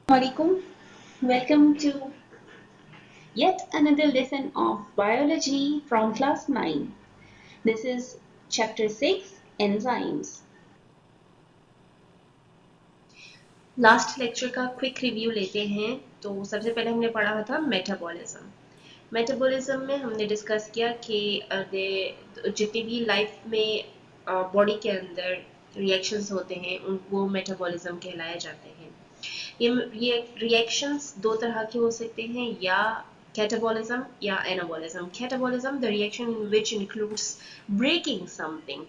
Alaikum. Welcome to yet another lesson of biology from class 9. This is chapter 6 Enzymes. Last lecture का quick review लेते हैं। तो सबसे पहले हमने पढ़ा था मेटाबॉलिज्म। मेटाबॉलिज्म में हमने डिस्कस किया कि जितनी भी लाइफ में बॉडी के अंदर रिएक्शंस होते हैं वो मेटाबॉलिज्म कहलाए जाते हैं। ये रिएक्शंस दो तरह के हो सकते हैं, या catabolism या anabolism. Catabolism, the reaction which includes breaking something,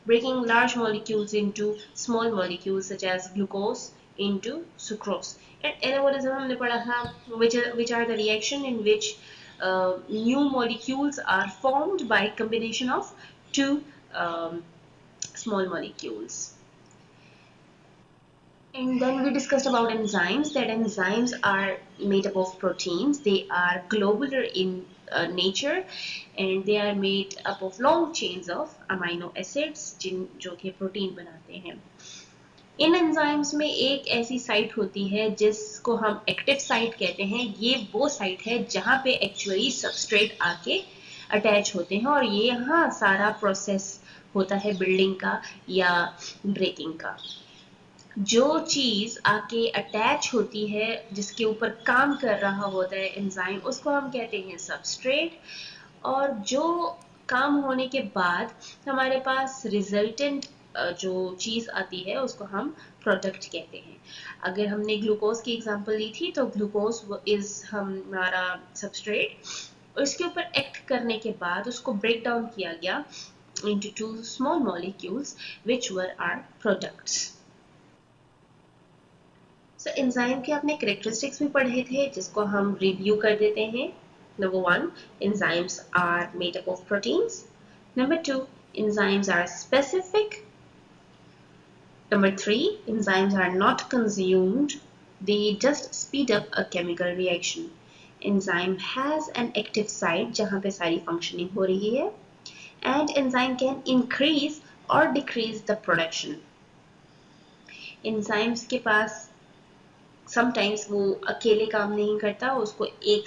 breaking large molecules into small molecules such as glucose into sucrose. And anabolism हमने पढ़ा था which are the reaction in which new molecules are formed by combination of two um, small molecules. And then we discussed about enzymes, that enzymes are made up of proteins. They are globular in nature, and they are made up of long chains of amino acids जो कि protein बनाते हैं। इन enzymes में एक ऐसी site होती है जिसको हम एक्टिव साइट कहते हैं। ये वो साइट है जहाँ पे एक्चुअली सबस्ट्रेट आके अटैच होते हैं, और ये यहाँ सारा प्रोसेस होता है बिल्डिंग का या ब्रेकिंग का। जो चीज आके अटैच होती है, जिसके ऊपर काम कर रहा होता है एंजाइम, उसको हम कहते हैं सबस्ट्रेट। और जो काम होने के बाद हमारे पास रिजल्टेंट जो चीज आती है उसको हम प्रोडक्ट कहते हैं। अगर हमने ग्लूकोज की एग्जांपल ली थी, तो ग्लूकोज इज हमारा सबस्ट्रेट। उसके ऊपर एक्ट करने के बाद उसको ब्रेक डाउन किया गया into two small molecules which were our products. So enzyme के अपने कैरेक्टरिस्टिक्स भी पढ़े थे, जिसको हम रिव्यू कर देते हैं। Number 1, enzymes are made up of proteins. Number 2, enzymes are specific. Number 3, enzymes are not consumed. They just speed up a chemical reaction. Enzyme has an active site जहाँ पे सारी functioning हो रही है. And enzyme can increase or decrease the production. Enzymes के पास sometimes वो अकेले काम नहीं करता, उसको एक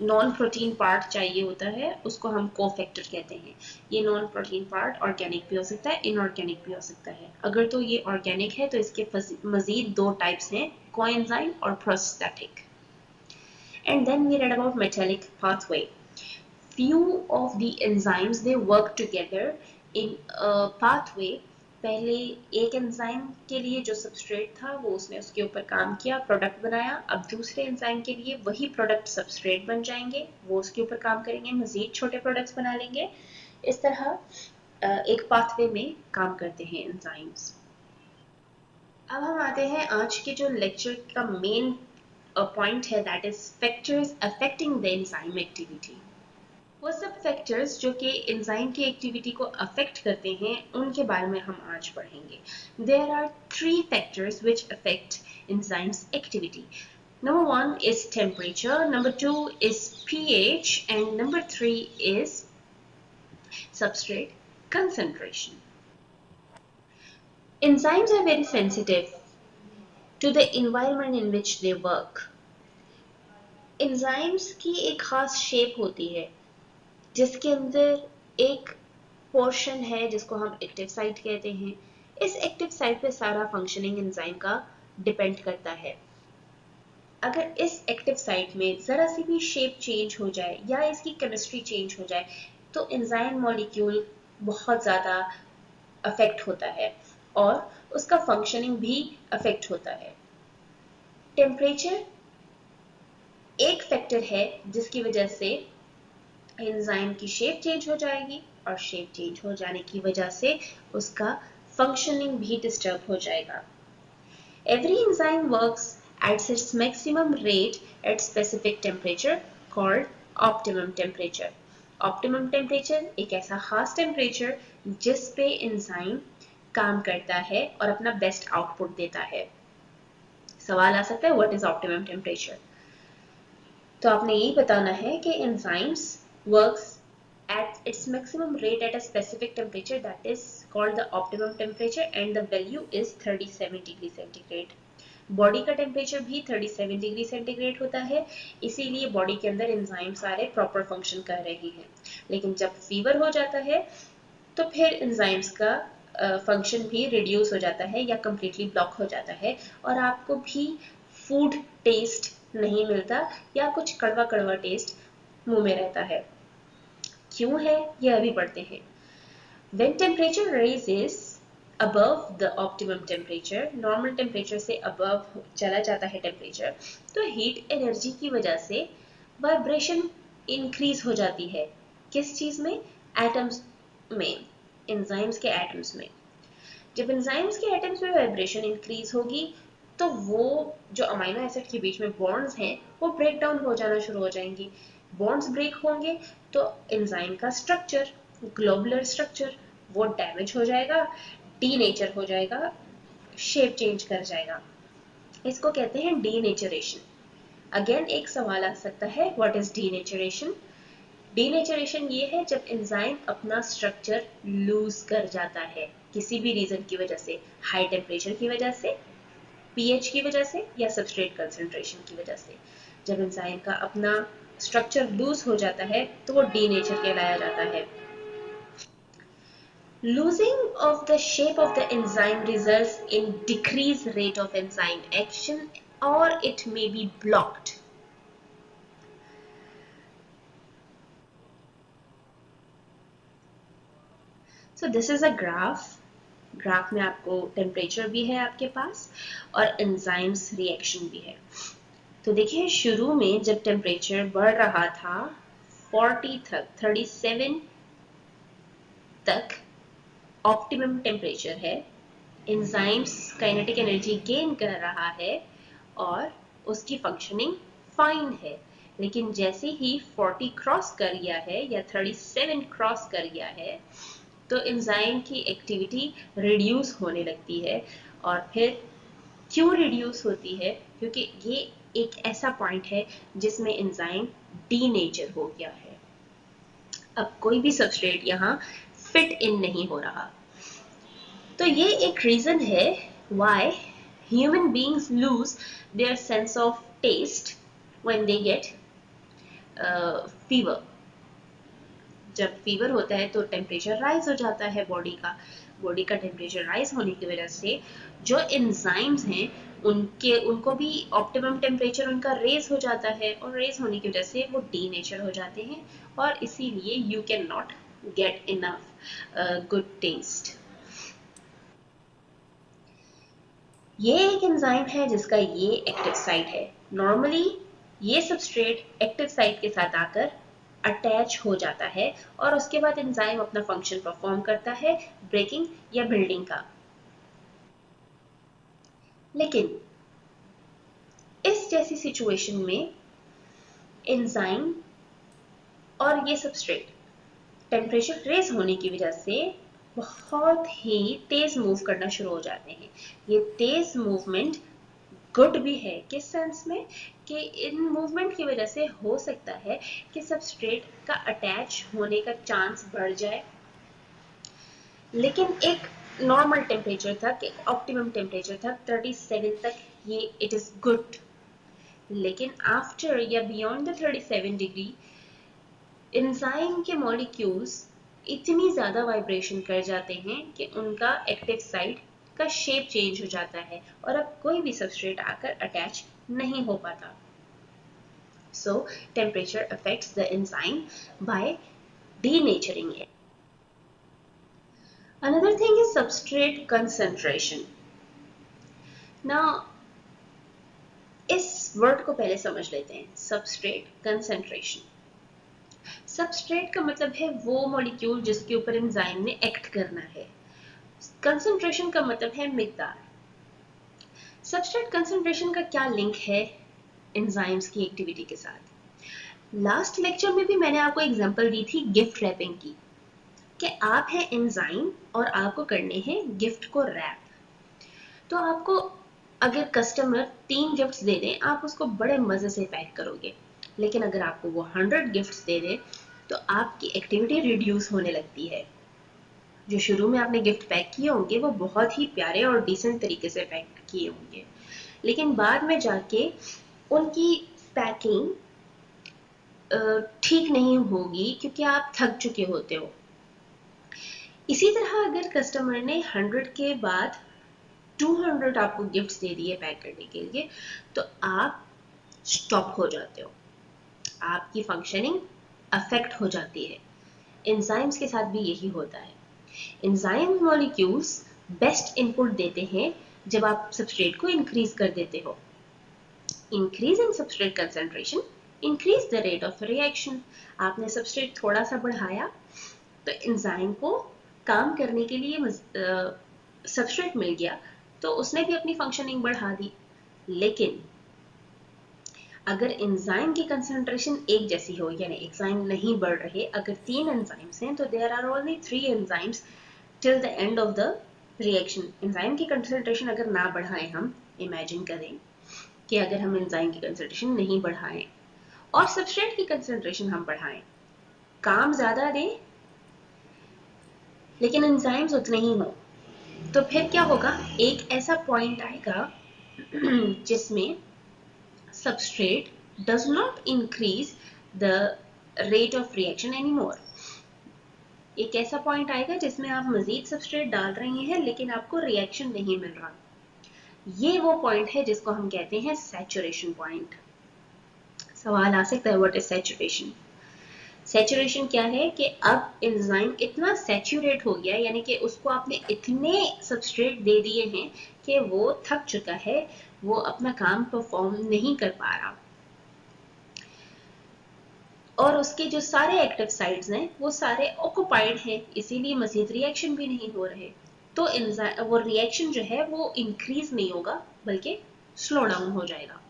नॉन प्रोटीन पार्ट चाहिए होता है, उसको हम कोफैक्टर कहते हैं। ये नॉन प्रोटीन पार्ट ऑर्गेनिक भी हो सकता है, इनऑर्गेनिक भी हो सकता है। अगर तो ये ऑर्गेनिक है तो इसके मजीद दो टाइप्स हैं, कोएंजाइम और prosthetic. And then we read about metallic pathway. few of the enzymes they work together in a pathway. पहले एक एंजाइम के लिए जो सबस्ट्रेट था वो उसने उसके ऊपर काम किया, प्रोडक्ट बनाया। अब दूसरे एंजाइम के लिए वही प्रोडक्ट सबस्ट्रेट बन जाएंगे, वो उसके ऊपर काम करेंगे, मजीद छोटे प्रोडक्ट्स बना लेंगे। इस तरह एक पाथवे में काम करते हैं एंजाइम्स। अब हम आते हैं आज के जो लेक्चर का मेन पॉइंट है, that is factors affecting the enzyme activity. वो सब फैक्टर्स जो कि एंजाइम की एक्टिविटी को अफेक्ट करते हैं, उनके बारे में हम आज पढ़ेंगे। There are 3 factors which affect enzymes activity. Number 1 is temperature, number 2 is pH, and number 3 is substrate concentration. Enzymes are very sensitive to the environment in which they work. Enzymes की एक खास शेप होती है जिसके अंदर एक portion है जिसको हम एक्टिव साइट कहते हैं। इस एक्टिव साइट पे सारा फंक्शनिंग एंजाइम का डिपेंड करता है। अगर इस एक्टिव साइट में जरा सी भी शेप चेंज हो जाए या इसकी केमिस्ट्री चेंज हो जाए तो एंजाइम मॉलिक्यूल बहुत ज़्यादा अफेक्ट होता है और उसका फंक्शनिंग भी अफेक्ट होता है। टेम्परेचर एक फैक्टर है जिसकी वजह से एंजाइम की शेप चेंज हो जाएगी, और शेप चेंज हो जाने की वजह से उसका फंक्शनिंग भी डिस्टर्ब हो जाएगा। Every enzyme works at its maximum rate at specific temperature called optimum temperature. Optimum temperature एक ऐसा खास टेम्परेचर जिस पे एंजाइम काम करता है और अपना बेस्ट आउटपुट देता है। सवाल आ सकता है व्हाट इज ऑप्टिमम टेम्परेचर। तो आपने यही बताना है कि enzymes works at its maximum rate at a specific temperature that is called the optimum temperature, and the value is 37 degrees centigrade. Body का टेम्परेचर भी 37 डिग्री सेंटीग्रेड होता है, इसीलिए बॉडी के अंदर एंजाइम सारे प्रॉपर फंक्शन कर रहे हैं। लेकिन जब फीवर हो जाता है तो फिर एंजाइम्स का फंक्शन भी रिड्यूस हो जाता है या कम्प्लीटली ब्लॉक हो जाता है, और आपको भी फूड टेस्ट नहीं मिलता या कुछ कड़वा कड़वा टेस्ट मुंह में रहता है। क्यों है ये अभी पढ़ते हैं। When temperature rises above the optimum temperature, normal temperature से above चला जाता है टेम्परेचर, तो हीट एनर्जी की वजह से वाइब्रेशन इंक्रीज हो जाती है। किस चीज में? एटम्स में, एंजाइम्स के एटम्स में। जब एंजाइम्स के एटम्स में वाइब्रेशन इंक्रीज होगी तो वो जो अमीनो एसिड के बीच में बॉन्ड्स हैं वो ब्रेक डाउन हो जाना शुरू हो जाएंगी। बॉन्ड्स ब्रेक होंगे तो एंजाइम का स्ट्रक्चर, ग्लोबुलर स्ट्रक्चर, वो डैमेज हो जाएगा, डीनेचर हो जाएगा, शेप चेंज कर जाएगा। इसको कहते हैं डीनेचरेशन। अगेन एक सवाल आ सकता है, व्हाट इज डीनेचरेशन? डीनेचरेशन ये है जब एंजाइम अपना स्ट्रक्चर लूज कर जाता है किसी भी रीजन की वजह से, हाई टेम्परेचर की वजह से, पीएच की वजह से, या सबस्ट्रेट कंसंट्रेशन की वजह से। जब एंजाइम का अपना स्ट्रक्चर लूज हो जाता है तो वो डीनेचर कहलाया जाता है। Losing of the shape of the enzyme results in decreased rate of enzyme action or it may be blocked. So this is a graph. Graph में आपको टेम्परेचर भी है आपके पास और एंजाइम्स रिएक्शन भी है। तो देखिए शुरू में जब टेम्परेचर बढ़ रहा था 40 तक, 37 तक ऑप्टिमम टेम्परेचर है, एंजाइम्स काइनेटिक एनर्जी गेन कर रहा है और उसकी फंक्शनिंग फाइन है। लेकिन जैसे ही 40 क्रॉस कर गया है या 37 क्रॉस कर गया है तो एंजाइम की एक्टिविटी रिड्यूस होने लगती है। और फिर क्यों रिड्यूस होती है? क्योंकि ये एक ऐसा पॉइंट है जिसमें एंजाइम डीनेचर हो गया है। अब कोई भी सबस्ट्रेट यहाँ फिट इन नहीं हो रहा। तो ये एक रीजन है why human beings lose their sense of taste when they get fever. जब फीवर होता है तो टेम्परेचर राइज हो जाता है बॉडी का टेम्परेचर राइज होने की वजह से जो एंजाइम्स हैं उनको भी ऑप्टिमम टेम्परेचर उनका रेज हो जाता है, और रेज होने की वजह से वो डीनेचर हो जाते हैं और इसीलिए you can not get enough good taste. ये एक एंजाइम है जिसका ये एक्टिव साइट है। नॉर्मली ये सबस्ट्रेट एक्टिव साइट के साथ आकर अटैच हो जाता है और उसके बाद एंजाइम अपना फंक्शन परफॉर्म करता है, ब्रेकिंग या बिल्डिंग का। लेकिन इस जैसी सिचुएशन में एंजाइम और ये सबस्ट्रेट टेम्परेचर रेज होने की वजह से बहुत ही तेज मूव करना शुरू हो जाते हैं। ये तेज मूवमेंट गुड भी है, किस सेंस में कि इन मूवमेंट की वजह से हो सकता है कि सबस्ट्रेट का अटैच होने का चांस बढ़ जाए। लेकिन एक नॉर्मल टेम्परेचर तक, एक ऑप्टिमम टेम्परेचर तक 37 तक ये इट इज गुड। लेकिन आफ्टर या बियॉन्ड द 37 डिग्री एंजाइम के मॉलिक्यूल्स इतनी ज्यादा वाइब्रेशन कर जाते हैं कि उनका एक्टिव साइट का शेप चेंज हो जाता है और अब कोई भी सबस्ट्रेट आकर अटैच नहीं हो पाता। सो temperature affects the enzyme by denaturing it. Another thing is substrate concentration. Now इस वर्ड को पहले समझ लेते हैं, सबस्ट्रेट कंसंट्रेशन। सबस्ट्रेट का मतलब है वो मॉलिक्यूल जिसके ऊपर एंजाइम ने एक्ट करना है। कंसंट्रेशन का मतलब है मिकदार। सबस्ट्रेट कंसंट्रेशन का क्या लिंक है एंजाइम्स की एक्टिविटी के साथ? लास्ट लेक्चर में भी मैंने आपको एग्जांपल दी थी गिफ्ट रैपिंग की, कि आप हैं एंजाइम और आपको करने हैं गिफ्ट को रैप। तो आपको अगर कस्टमर 3 गिफ्ट्स दे दें, आप उसको बड़े मजे से पैक करोगे। लेकिन अगर आपको वो 100 गिफ्ट्स दे दें तो आपकी एक्टिविटी रिड्यूस होने लगती है। जो शुरू में आपने गिफ्ट पैक किए होंगे वो बहुत ही प्यारे और डिसेंट तरीके से पैक किए होंगे, लेकिन बाद में जाके उनकी पैकिंग ठीक नहीं होगी क्योंकि आप थक चुके होते हो। इसी तरह अगर कस्टमर ने 100 के बाद 200 आपको गिफ्ट्स दे दिए पैक करने के लिए, तो आप स्टॉप हो जाते हो, आपकी फंक्शनिंग अफेक्ट हो जाती है। एंजाइम्स के साथ भी यही होता है। एंजाइम मॉलिक्यूल्स बेस्ट इनपुट देते हैं जब आप सबस्ट्रेट को इंक्रीज कर देते हो। Increase in substrate concentration increase the rate of reaction. आपने सबस्ट्रेट थोड़ा सा बढ़ाया तो एंजाइम को काम करने के लिए सबस्ट्रेट मिल गया, तो उसने भी अपनी फंक्शनिंग बढ़ा दी। लेकिन अगर एंजाइम की कंसंट्रेशन एक जैसी हो, यानी एंजाइम नहीं बढ़ रहे, अगर 3 एंजाइम्स हैं तो there are only 3 enzymes till the end of the reaction. Enzyme की कंसंट्रेशन अगर ना बढ़ाएं, हम इमेजिन करें कि अगर हम एंजाइम की कंसंट्रेशन नहीं बढ़ाएं और सबस्ट्रेट की कंसंट्रेशन हम बढ़ाएं, काम ज्यादा दें लेकिन एंजाइम्स उतने ही हो, तो फिर क्या होगा? एक ऐसा पॉइंट आएगा जिसमें substrate does not increase the rate of reaction anymore। एक ऐसा पॉइंट आएगा जिसमें आप मजीद सबस्ट्रेट डाल रहे हैं लेकिन आपको रिएक्शन नहीं मिल रहा। ये वो पॉइंट है जिसको हम कहते हैं सैचुरेशन पॉइंट। सवाल आ सकता है व्हाट इज सैचुरेशन? सैचुरेशन क्या है कि अब एंजाइम इतना सैचुरेट हो गया, यानी कि उसको आपने इतने सबस्ट्रेट दे दिए हैं कि वो थक चुका है, वो अपना काम परफॉर्म नहीं कर पा रहा, और उसके जो सारे एक्टिव साइट्स हैं वो सारे ऑक्युपाइड हैं, इसीलिए मजीद रिएक्शन भी नहीं हो रहे। तो वो रिएक्शन जो है वो इंक्रीज नहीं होगा बल्कि स्लो डाउन हो जाएगा।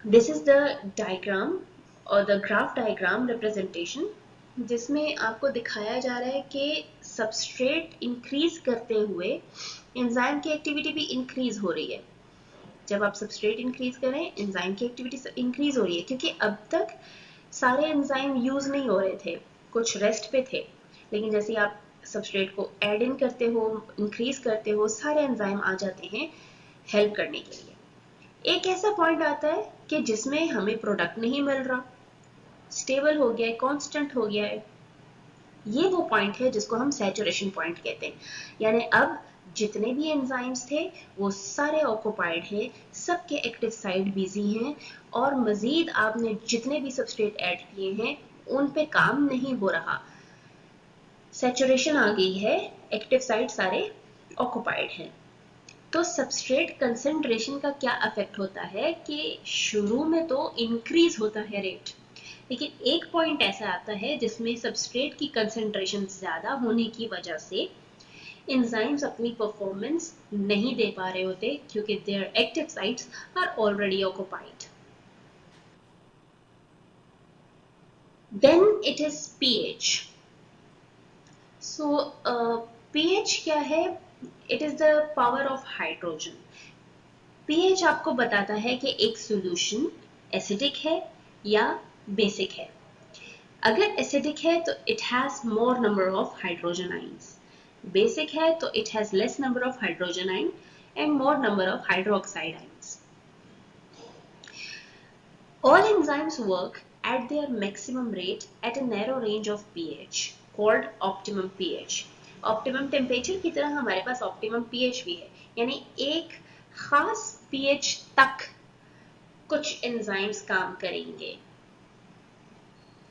दिस इज द डायग्राम और द ग्राफ डायग्राम रिप्रेजेंटेशन, जिसमें आपको दिखाया जा रहा है कि सबस्ट्रेट इंक्रीज करते हुए एंजाइम की एक्टिविटी भी इंक्रीज हो रही है। जब आप सबस्ट्रेट इंक्रीज करें, एंजाइम की एक्टिविटी इंक्रीज हो रही है, क्योंकि अब तक सारे एंजाइम यूज नहीं हो रहे थे, कुछ रेस्ट पे थे। लेकिन जैसे आप सबस्ट्रेट को ऐड इन करते हो, इंक्रीज करते हो, सारे एंजाइम आ जाते हैं हेल्प करने के लिए। एक ऐसा पॉइंट आता है कि जिसमें हमें प्रोडक्ट नहीं मिल रहा, स्टेबल हो गया है, कांस्टेंट हो गया है। ये वो पॉइंट है जिसको हम सैचुरेशन पॉइंट कहते हैं। यानी अब जितने भी एंजाइम्स थे वो सारे ऑक्युपाइड हैं, सबके एक्टिव साइट बिजी हैं, और मजीद आपने जितने भी सबस्ट्रेट ऐड किए हैं उन पे काम नहीं हो रहा। सैचुरेशन आ गई है, एक्टिव साइट सारे ऑक्युपाइड हैं। तो सबस्ट्रेट कंसंट्रेशन का क्या इफेक्ट होता है कि शुरू में तो इंक्रीज होता है रेट, लेकिन एक पॉइंट ऐसा आता है जिसमें सबस्ट्रेट की कंसंट्रेशन ज्यादा होने की वजह से एंजाइम्स अपनी परफॉर्मेंस नहीं दे पा रहे होते, क्योंकि their active sites are already occupied. Then it is pH. So pH क्या है? It is the power of hydrogen. PH आपको बताता है कि एक सॉल्यूशन एसिडिक है या बेसिक है। अगर एसिडिक है तो it has more number of hydrogen ions, basic है तो it has less number of hydrogen ion and more number of hydroxide ions. All enzymes work at their maximum rate at a narrow range of pH called optimum pH। Optimum temperature की तरह हमारे पास optimum pH भी है, यानी एक खास pH तक कुछ एंजाइम्स काम करेंगे।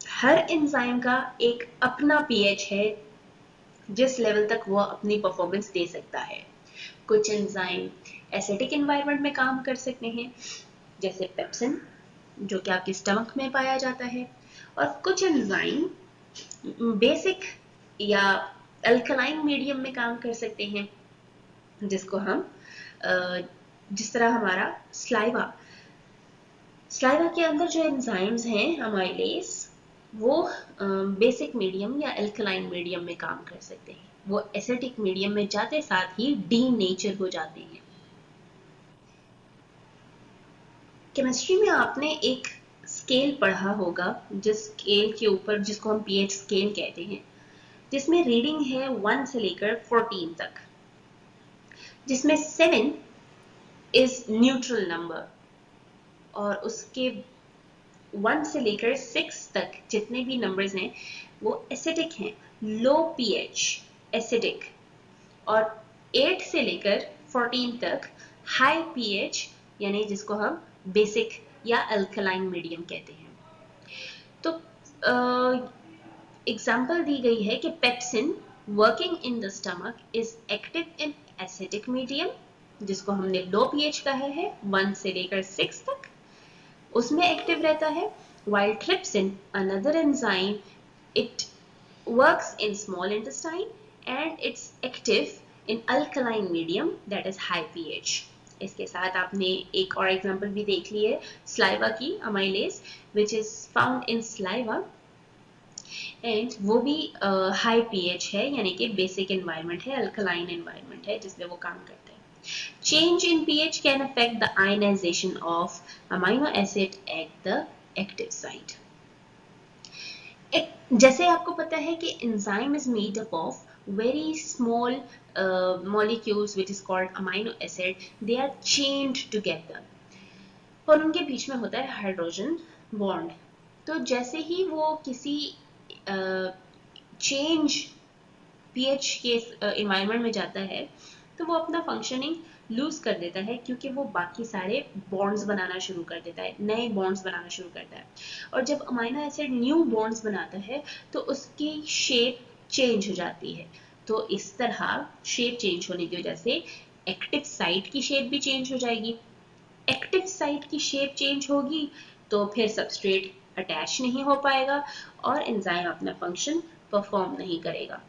हर एंजाइम का एक अपना पीएच है जिस लेवल तक वो अपनी परफॉर्मेंस दे सकता है। कुछ एंजाइम एसिडिक एनवायरनमेंट में काम कर सकते हैं, जैसे पेप्सिन जो कि आपके स्टमक में पाया जाता है, और कुछ एंजाइम बेसिक या अल्कलाइन मीडियम में काम कर सकते हैं, जिसको हम जिस तरह हमारा स्लाइवा के अंदर जो एंजाइम्स हैं अमाइलेज, वो बेसिक मीडियम या अल्कलाइन मीडियम में काम कर सकते हैं। वो एसिडिक मीडियम में जाते साथ ही डीनेचर हो जाते हैं। केमिस्ट्री में आपने एक स्केल पढ़ा होगा, जिस स्केल के ऊपर, जिसको हम पीएच स्केल कहते हैं, जिसमें रीडिंग है 1 से लेकर 14 तक। जिसमें 7 इज न्यूट्रल नंबर और उसके 1 से लेकर 6 तक जितने भी नंबर्स हैं वो एसिडिक हैं, लो पीएच एसिडिक, और 8 से लेकर 14 तक हाई पीएच यानी जिसको हम बेसिक या अल्कलाइन मीडियम कहते हैं। तो एग्जाम्पल दी गई है कि pepsin working in the stomach is active in acidic medium, जिसको हमने लो पीएच कहा है 1 से लेकर 6 तक, उसमें एक्टिव रहता है। while trypsin, another enzyme, it works in small intestine and it's active in alkaline medium that is high pH। इसके साथ आपने एक और एग्जांपल भी देख ली है स्लाइवा की, amylase which is found in saliva and वो भी हाई पीएच है यानी कि बेसिक एनवायरनमेंट है, अल्कलाइन एनवायरनमेंट है जिसमें वो काम करता है। Change in pH can affect the ionization of amino acid at the active site। जैसे आपको पता है कि enzyme is made up of very small molecules which is called amino acid, they are chained together और उनके बीच में होता है हाइड्रोजन बॉन्ड। तो जैसे ही वो किसी चेंज पीएच के एनवायरनमेंट में जाता है तो वो अपना फंक्शनिंग लूज कर देता है क्योंकि वो बाकी सारे बॉन्ड्स बनाना शुरू कर देता है, नए बॉन्ड्स बनाना शुरू करता है। और जब अमाइनो एसिड न्यू बॉन्ड्स बनाता है तो उसकी शेप चेंज हो जाती है। तो इस तरह शेप चेंज होने की वजह से एक्टिव साइट की शेप भी चेंज हो जाएगी। एक्टिव साइट की शेप चेंज होगी तो फिर सबस्ट्रेट अटैच नहीं हो पाएगा और एंजाइम अपना फंक्शन परफॉर्म नहीं करेगा।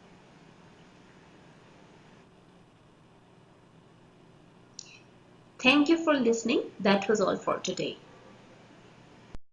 Thank you for listening. That was all for today.